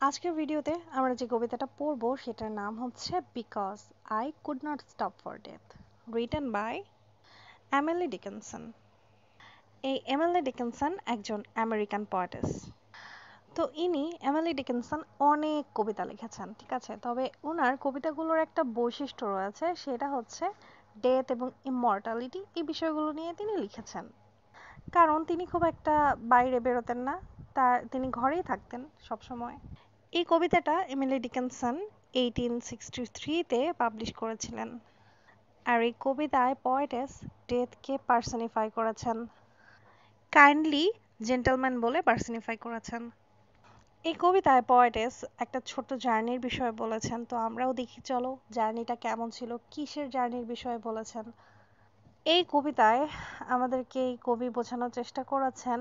আজকের ভিডিওতে আমরা যে কবিতাটা পড়ব সেটার নাম হচ্ছে because I could not stop for death, written by Emily Dickinson. এই এমিলি ডিকিনসন একজন আমেরিকান পোয়েটেস। তো ইনি এমিলি ডিকিনসন অনেক কবিতা লিখেছেন, ঠিক আছে। তবে ওনার কবিতাগুলোর একটা বৈশিষ্ট্য রয়েছে, সেটা হচ্ছে ডেথ এবং ইমমর্টালিটি, এই বিষয়গুলো নিয়ে তিনি লিখেছেন। কারণ তিনি খুব একটা বাইরে বেরোতেন না, তিনি ঘরেই থাকতেন সবসময়। এই কবিতাটা এমিলি ডিকিনসন 1863-তে পাবলিশ করেছিলেন। আর এই কবিতায় পোয়েটেস ডেথকে পার্সনিফাই করেছেন, কাইন্ডলি জেন্টলম্যান বলে পার্সনিফাই করেছেন। এই কবিতায় পোয়েটেস একটা ছোট্ট জার্নির বিষয়ে বলেছেন। তো আমরাও দেখি চলো জার্নিটা কেমন ছিল, কিসের জার্নির বিষয়ে বলেছেন। এই কবিতায় আমাদেরকে এই কবি বোঝানোর চেষ্টা করেছেন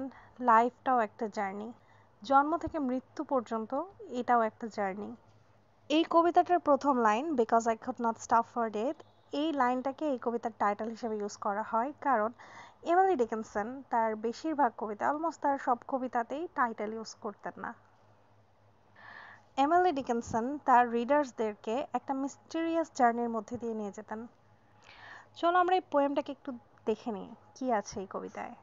লাইফটাও একটা জার্নি, জন্ম থেকে মৃত্যু পর্যন্ত এটাও একটা জার্নি। এই কবিতাটার প্রথম line because I could not stop for death, এই লাইনটাকে এই কবিতার টাইটেল হিসেবে ইউজ করা হয়। কারণ এমিলি ডিকিনসন তার বেশিরভাগ কবিতা, অলমোস্ট তার সব কবিতাতেই টাইটেল ইউজ করতেন না। এমিলি ডিকিনসন তার রিডার্সদেরকে একটা মিস্টিরিয়াস জার্নির মধ্যে দিয়ে নিয়ে যেতেন। চলো আমরা এই পোয়েমটাকে একটু দেখে নিই কি আছে এই কবিতায়।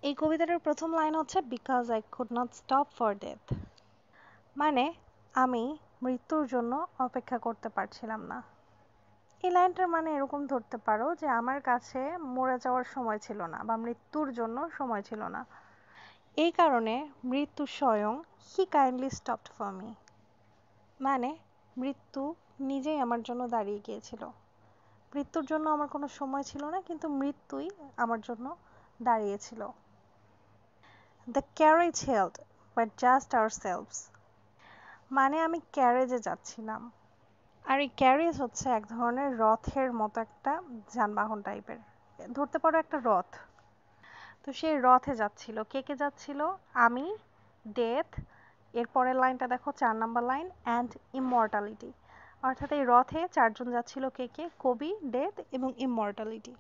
এই কবিতাটার প্রথম লাইন হচ্ছে because I could not stop for death, মানে আমি মৃত্যুর জন্য অপেক্ষা করতে পারছিলাম না। এই লাইনটার মানে এরকম ধরতে পারো যে আমার কাছে মরে যাওয়ার সময় ছিল না বা মৃত্যুর জন্য সময় ছিল না, এই কারণে মৃত্যু স্বয়ং হি কাইন্ডলি স্টপড ফর মি, মানে মৃত্যু নিজেই আমার জন্য দাঁড়িয়ে গিয়েছিল। মৃত্যুর জন্য আমার কোনো সময় ছিল না, কিন্তু মৃত্যুই আমার জন্য দাঁড়িয়েছিল। The carriage held but just ourselves, মানে আমি ক্যারেজে যাচ্ছিলাম। আর এই ক্যারেজ হচ্ছে এক ধরনের রথের মতো একটা যানবাহন টাইপের, ধরতে পারো একটা রথ। তো সেই রথে যাচ্ছিল, কে কে যাচ্ছিল? আমি, ডেথ, এর পরের লাইনটা দেখো 4 নম্বর লাইন, অ্যান্ড ইমমর্টালিটি। অর্থাৎ এই রথে চারজন যাচ্ছিল, কে কে? কবি, ডেথ এবং ইমমর্টালিটি।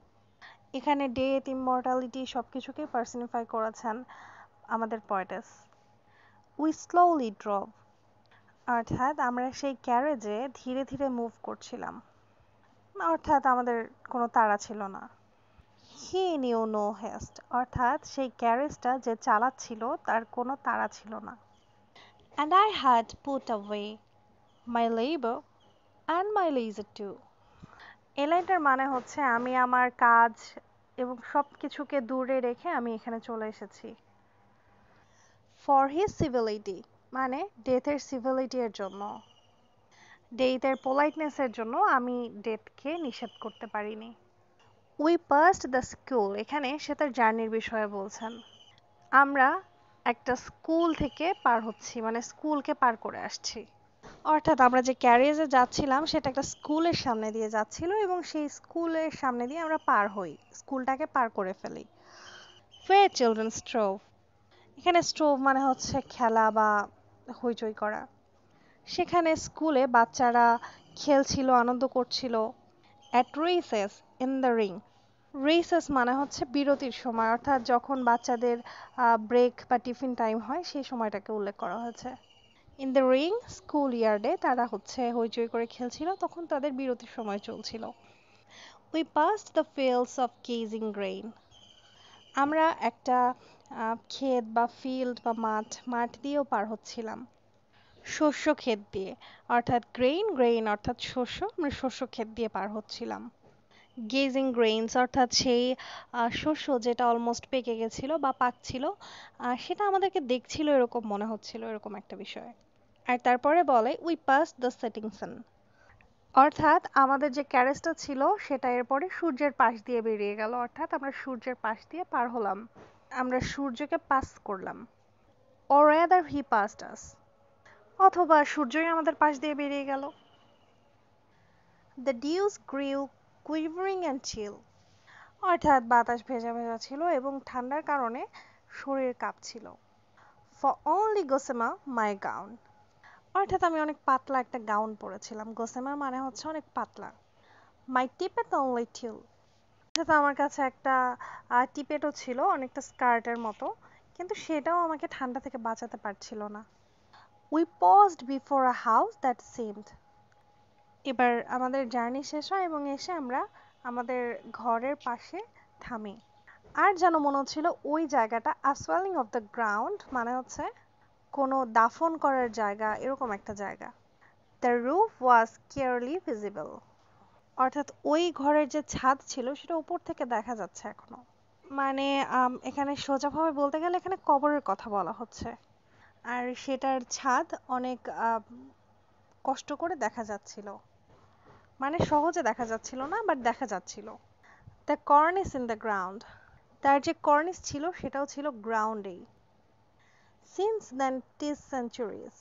এখানে ডেথ, ইমমর্টালিটি সবকিছুকে পার্সনিফাই করেছেন আমাদের পোয়েটেস। উই স্লোলি ড্রভ, অর্থাৎ আমরা সেই ক্যারেজে ধীরে ধীরে মুভ করছিলাম, অর্থাৎ আমাদের কোনো তাড়া ছিল না। হি নিউ নো হেস্ট, অর্থাৎ সেই ক্যারেজটা যে চালাচ্ছিল তার কোনো তাড়া ছিল না। And I had put away my labour and my leisure too, এই লাইনটার মানে হচ্ছে আমি আমার কাজ এবং সব কিছুকে দূরে রেখে আমি এখানে চলে এসেছি। ফর হিজ সিভিলিটি, মানে ডেথের সিভিলিটি এর জন্য, ডেথের পোলাইটনেসের জন্য আমি ডেথকে নিষেধ করতে পারিনি। উই পাস্ট দ্য স্কুল, এখানে সে তার জার্নির বিষয়ে বলছেন। আমরা একটা স্কুল থেকে পার হচ্ছি, মানে স্কুলকে পার করে আসছি। অর্থাৎ আমরা যে ক্যারিয়ারে যাচ্ছিলাম সেটা একটা স্কুলের সামনে দিয়ে যাচ্ছিল এবং সেই স্কুলের সামনে দিয়ে আমরা পার হই, স্কুলটাকে পার করে ফেলি। ফেয়ার চিলড্রেন স্ট্রোভ, এখানে স্ট্রোভ মানে হচ্ছে খেলা বা হইচই করা। সেখানে স্কুলে বাচ্চারা খেলছিল, আনন্দ করছিল। At recess in the ring, recess মানে হচ্ছে বিরতির সময়, অর্থাৎ যখন বাচ্চাদের ব্রেক বা টিফিন টাইম হয় সেই সময়টাকে উল্লেখ করা হয়েছে। ইন দ্য রিং স্কুল ইয়ার্ডে তারা হচ্ছে হইচই করে খেলছিল, তখন তাদের বিরতির সময় চলছিল। We passed the fields of caging grain, আমরা একটা ক্ষেত বা ফিল্ড বা মাঠ দিয়েও পার হচ্ছিলাম, শস্য ক্ষেত দিয়ে। অর্থাৎ গ্রেইন, গ্রেইন অর্থাৎ শস্য, আমরা শস্য ক্ষেত দিয়ে পার হচ্ছিলাম। গেজিং গ্রেইনস অর্থাৎ সেই শস্য যেটা অলমোস্ট পেকে গেছিল বা পাকছিল, সেটা আমাদেরকে দেখছিল এরকম মনে হচ্ছিল, এরকম একটা বিষয়। আর তারপরে বলে উই পাস দ্য সেটিং সান, অর্থাৎ আমাদের যে ক্যারেজটা ছিল সেটা এরপরে সূর্যের পাশ দিয়ে বেরিয়ে গেল, অর্থাৎ আমরা সূর্যের পাশ দিয়ে পার হলাম, আমরা সূর্যকে পাস করলাম। or rather he passed us, অথবা সূর্যই আমাদের পাশ দিয়ে বেরিয়ে গেল। the dews grew quivering and chill, অর্থাৎ বাতাস ভেজা ভেজা ছিল এবং ঠান্ডার কারণে শরীর কাঁপছিল। for only gossamer my gown, অর্থাৎ আমি অনেক পাতলা একটা গাউন পরেছিলাম। গোসেমা মানে হচ্ছে অনেক পাতলা। my tippet only till, সাথে আমার কাছে একটা টিপেটও ছিল অনেকটা স্কার্টের মতো, কিন্তু সেটাও আমাকে ঠান্ডা থেকে বাঁচাতে পারছিল না। We paused before a house that seemed. এবার আমাদের জার্নি শেষ হয় এবং এসে আমরা আমাদের ঘরের পাশে থামি। আর যেন মনে হচ্ছিল ওই জায়গাটা আসওয়েলিং অফ দ্য গ্রাউন্ড, মানে হচ্ছে কোনো দাফন করার জায়গা, এরকম একটা জায়গা। The roof was clearly visible, অর্থাৎ ওই ঘরের যে ছাদ ছিল সেটা উপর থেকে দেখা যাচ্ছে এখনো। মানে এখানে সোজাভাবে বলতে গেলে এখানে কবরের কথা বলা হচ্ছে, আর সেটার ছাদ অনেক কষ্ট করে দেখা যাচ্ছিল, মানে সহজে দেখা যাচ্ছিল না, বাট দেখা যাচ্ছিল। The Cornish in the ground, তার যে কর্নিস ছিল সেটাও ছিল গ্রাউন্ডেই। সিন্স দেন টিস সেঞ্চুরিজ,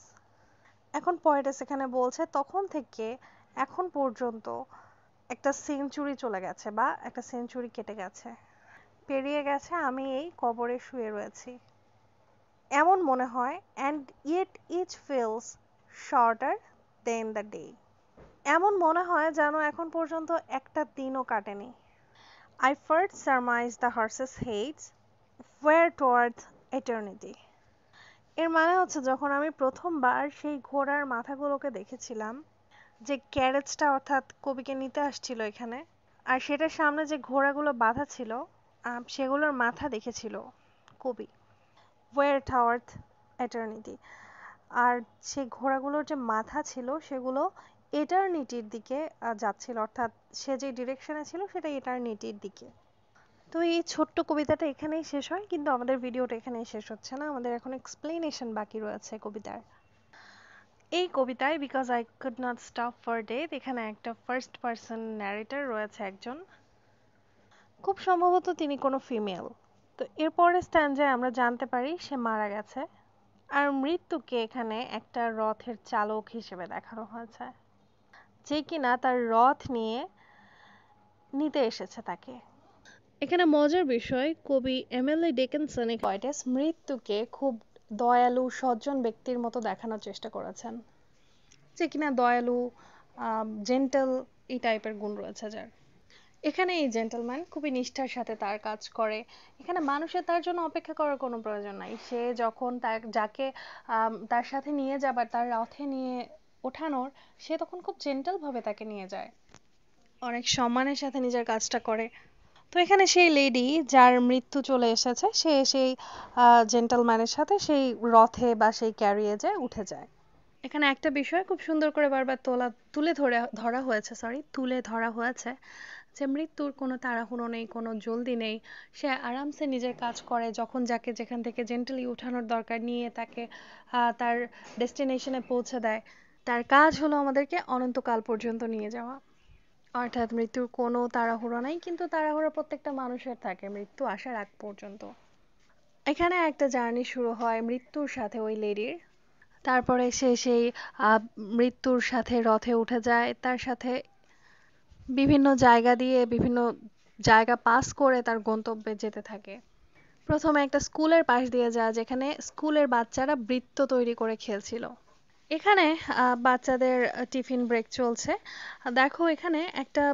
এখন পোয়েটাস এখানে বলছে তখন থেকে এখন পর্যন্ত একটা সেঞ্চুরি চলে গেছে, বা একটা সেঞ্চুরি কেটে গেছে, পেরিয়ে গেছে, আমি এই কবরে শুয়ে রয়েছি। এমন মনে হয়, and yet each feels shorter than the day, এমন মনে হয় যেন এখন পর্যন্ত একটা দিনও কাটেনি। I first surmised the horse's heads were towards eternity. এর মানে হচ্ছে যখন আমি প্রথমবার সেই ঘোড়ার মাথাগুলোকে দেখেছিলাম, যে ক্যারেজটা অর্থাৎ কবিকে নিতে আসছিল এখানে, আর সেটার সামনে যে ঘোড়াগুলো বাঁধা ছিল সেগুলোর মাথা দেখেছিল কবি, were towards eternity, আর সেই ঘোড়াগুলোর যে মাথা ছিল সেগুলো এটার্নিটির দিকে যাচ্ছিল, অর্থাৎ সে যে ডিরেকশনে ছিল সেটা এটার্নিটির দিকে। তো এই ছোট্ট কবিতাটা এখানেই শেষ হয়, কিন্তু আমাদের ভিডিওটা এখানেই শেষ হচ্ছে না, আমাদের এখন এক্সপ্লেনেশন বাকি রয়েছে কবিতার। এই কবিতায় because I could not stop for death, এখানে একটা ফার্স্ট পারসন ন্যারেটর রয়েছে একজন, খুব সম্ভবত তিনি কোনো ফিমেল। তো এরপরের স্ট্যান্ডায় আমরা জানতে পারি সে মারা গেছে, আর মৃত্যুকে এখানে একটা রথের চালক হিসেবে দেখানো হয়েছে, যে কিনা তার রথ নিয়ে নিতে এসেছে তাকে। এখানে মজার বিষয়, কবি এমিলি ডিকিনসন পোয়েটাস মৃত্যুকে খুব দয়ালু সজ্জন ব্যক্তির মতো দেখানোর চেষ্টা করেছেন, যে কিনা দয়ালু, জেন্টল, এই টাইপের গুণ রয়েছে যার। এখানে এই জেন্টলম্যান খুবই নিষ্ঠার সাথে তার কাজ করে, এখানে মানুষের তার জন্য অপেক্ষা করার কোনো প্রয়োজন নাই, সে যখন যাকে তার সাথে নিয়ে যাবার, তার রথে নিয়ে ওঠানোর, সে তখন খুব জেন্টল ভাবে তাকে নিয়ে যায়, অনেক সম্মানের সাথে নিজের কাজটা করে। তো এখানে সেই লেডি যার মৃত্যু চলে এসেছে, সে সেই জেন্টলম্যানের সাথে সেই রথে বা সেই ক্যারিয়েজে উঠে যায়। এখানে একটা বিষয় খুব সুন্দর করে বারবার তুলে ধরা হয়েছে, যে মৃত্যুর কোনো তাড়াহুড়ো নেই, কোনো জলদি নেই, সে আরামসে নিজের কাজ করে, যখন যাকে যেখান থেকে জেন্টালি উঠানোর দরকার নিয়ে তাকে তার ডেস্টিনেশনে পৌঁছে দেয়। তার কাজ হলো আমাদেরকে অনন্তকাল পর্যন্ত নিয়ে যাওয়া, অর্থাৎ মৃত্যুর কোনো তাড়াহুড়ো নাই, কিন্তু তাড়াহুড়ো প্রত্যেকটা মানুষের থাকে মৃত্যু আসার আগ পর্যন্ত। এখানে একটা জার্নি শুরু হয় মৃত্যুর সাথে ওই লেডির, তারপরে সে সেই মৃত্যুর সাথে রথে উঠে যায়, তার সাথে বিভিন্ন জায়গা পাস করে তার গন্তব্যে যেতে থাকে। প্রথমে একটা স্কুলের পাশ দিয়ে যায়, যেখানে স্কুলের বাচ্চারা বৃত্ত তৈরি করে খেলছিল। এখানে বাচ্চাদের টিফিন ব্রেক চলছে। দেখো এখানে একটা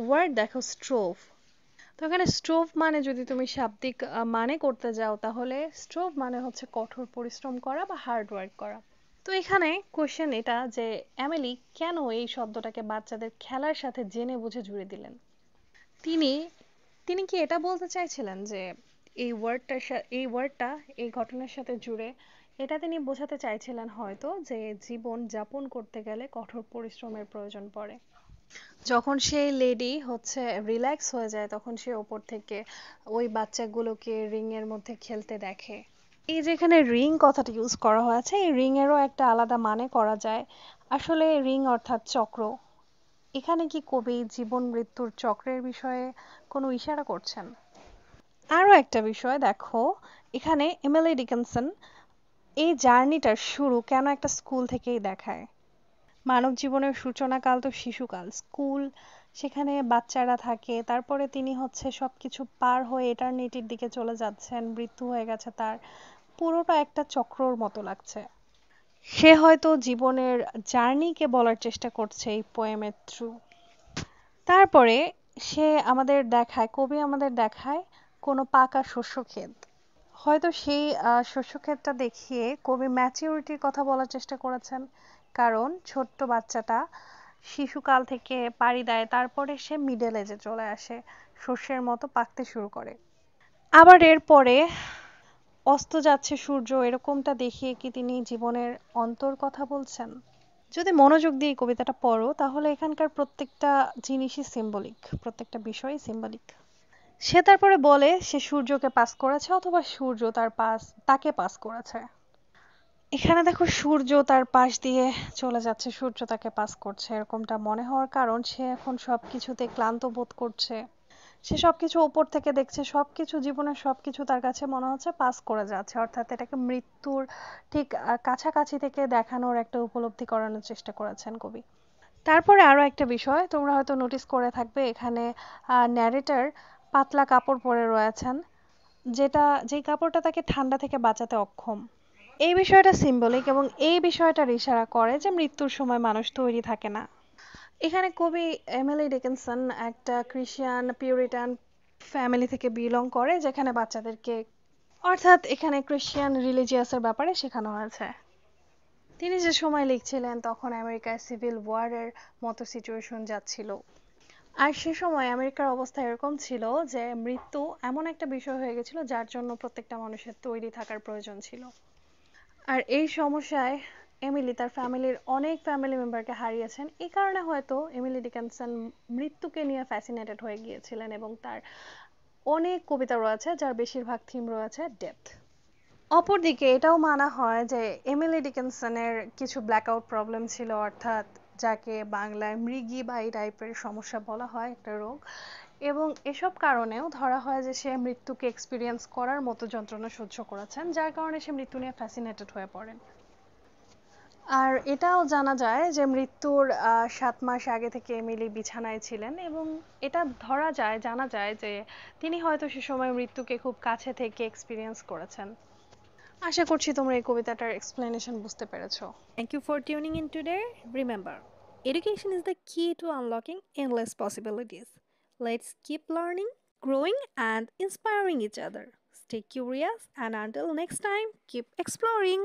ওয়ার্ড দেখো, স্ট্রোভ। তো এখানে স্ট্রোভ মানে যদি তুমি শাব্দিক মানে করতে যাও, তাহলে স্ট্রোভ মানে হচ্ছে কঠোর পরিশ্রম করা বা হার্ড ওয়ার্ক করা। তো এখানে কোশ্চেন এটা যে এমিলি কেন এই শব্দটাকে বাচ্চাদের খেলার সাথে জেনে বুঝে জুড়ে দিলেন। তিনি তিনি কি এটা বলতে চাইছিলেন যে এই ওয়ার্ডটা এই ঘটনার সাথে জুড়ে এটা তিনি বোঝাতে চাইছিলেন হয়তো, যে জীবন যাপন করতে গেলে কঠোর পরিশ্রমের প্রয়োজন পড়ে। যখন সেই লেডি হচ্ছে রিল্যাক্স হয়ে যায়, তখন সে ওপর থেকে ওই বাচ্চাগুলোকে রিং এর মধ্যে খেলতে দেখে। এই যে এখানে রিং কথাটা ইউজ করা হয়েছে, এই রিং এরও একটা আলাদা মানে করা যায়। আসলে রিং অর্থাৎ চক্র। এখানে কি কবি জীবন মৃত্যুর চক্রের বিষয়ে কোনো ইশারা করছেন? আরও একটা বিষয় দেখো, এখানে এমিলি ডিকিনসন এই জার্নিটার শুরু কেন একটা স্কুল থেকেই দেখায়। মানব জীবনের সূচনাকাল তো শিশুকাল, স্কুল, সেখানে বাচ্চারা থাকে, তারপরে তিনি হচ্ছে সবকিছু পার হয়ে এটারনিটির দিকে চলে যাচ্ছেন, মৃত্যু হয়ে গেছে তার, পুরোটা একটা চক্রর মতো লাগছে। সে হয়তো জীবনের জার্নিকে বলার চেষ্টা করছে এই পোয়েমের থ্রু। তারপরে কবি আমাদের দেখায় কোনো পাকা শস্য ক্ষেত। হয়তো সেই শস্য ক্ষেতটা দেখিয়ে কবি ম্যাচিউরিটির কথা বলার চেষ্টা করেছেন, কারণ ছোট্ট বাচ্চাটা শিশুকাল থেকে পাড়ি দেয়, তারপরে সে মিডল এজে চলে আসে, শস্যের মতো পাকতে শুরু করে। আবার এরপরে অস্ত যাচ্ছে সূর্য, এরকমটা দেখিয়ে কি তিনি জীবনের অন্তর কথা বলছেন? যদি মনোযোগ দিয়ে কবিতাটা পড়ো তাহলে এখানকার প্রত্যেকটা জিনিসই সিম্বলিক, প্রত্যেকটা বিষয়ই সিম্বলিক। সে তারপরে বলে সে সূর্যকে পাস করেছে অথবা সূর্য তাকে পাস করেছে। এখানে দেখো সূর্য তার পাশ দিয়ে চলে যাচ্ছে, সূর্য তাকে পাস করছে, এরকমটা মনে হওয়ার কারণ সে এখন সবকিছুতে ক্লান্ত বোধ করছে। সে সবকিছু ওপর থেকে দেখছে, সবকিছু জীবনের সবকিছু তার কাছে মনে হচ্ছে পাস করে যাচ্ছে, অর্থাৎ এটাকে মৃত্যুর ঠিক কাছাকাছি থেকে দেখানোর একটা উপলব্ধি করানোর চেষ্টা করেছেন কবি। তারপরে আরো একটা বিষয় তোমরা হয়তো নোটিস করে থাকবে, এখানে ন্যারেটর পাতলা কাপড় পরে রয়েছেন, যেই কাপড়টা তাকে ঠান্ডা থেকে বাঁচাতে অক্ষম। এই বিষয়টা সিম্বলিক এবং এই বিষয়টার ইশারা করে যে মৃত্যুর সময় মানুষ তৈরি থাকে না। এখানে কবি এমিলি ডিকিনসন একটা ক্রিশ্চিয়ান পিউরিটান ফ্যামিলি থেকে বিলং করে, যেখানে বাচ্চাদেরকে অর্থাৎ এখানে ক্রিশ্চিয়ান রিলিজিয়াসের ব্যাপারে শেখানো হয়েছে। তিনি যে সময় লিখছিলেন তখন আমেরিকায় সিভিল ওয়ারের মতো সিচুয়েশন যাচ্ছিল, আর সে সময় আমেরিকার অবস্থা এরকম ছিল যে মৃত্যু এমন একটা বিষয় হয়ে গেছিল যার জন্য প্রত্যেকটা মানুষের তৈরি থাকার প্রয়োজন ছিল। আর এই সমস্যায় এমিলি তার ফ্যামিলির অনেক ফ্যামিলি মেম্বারকে হারিয়েছেন। এই কারণে হয়তো এমিলি ডিকিনসন মৃত্যুকে নিয়ে ফ্যাসিনেটেড হয়ে গিয়েছিলেন এবং তার অনেক কবিতা রয়েছে যার বেশিরভাগ থিম রয়েছে ডেথ। অপরদিকে এটাও মানা হয় যে এমিলি ডিকিনসনের কিছু ব্ল্যাকআউট প্রবলেম ছিল, অর্থাৎ যাকে বাংলায় মৃগী বা এই টাইপের সমস্যা বলা হয়, একটা রোগ, এবং এসব কারণেও ধরা হয় যে সে মৃত্যুকে এক্সপিরিয়েন্স করার মতো যন্ত্রণা সহ্য করেছেন, যার কারণে সে মৃত্যু নিয়ে ফ্যাসিনেটেড হয়ে পড়েন। আর এটাও জানা যায় যে মৃত্যুর 7 মাস আগে থেকে এমিলি বিছানায় ছিলেন, এবং এটা জানা যায় যে তিনি হয়তো সে সময় মৃত্যুকে খুব কাছে থেকে এক্সপিরিয়েন্স করেছেন। আশা করছি তোমরা এই কবিতাটার এক্সপ্লেনেশন বুঝতে পেরেছো। Thank you for tuning in today. Remember, education is the key to unlocking endless possibilities. Let's keep learning, growing, and inspiring each other. Stay curious, and until next time, keep exploring.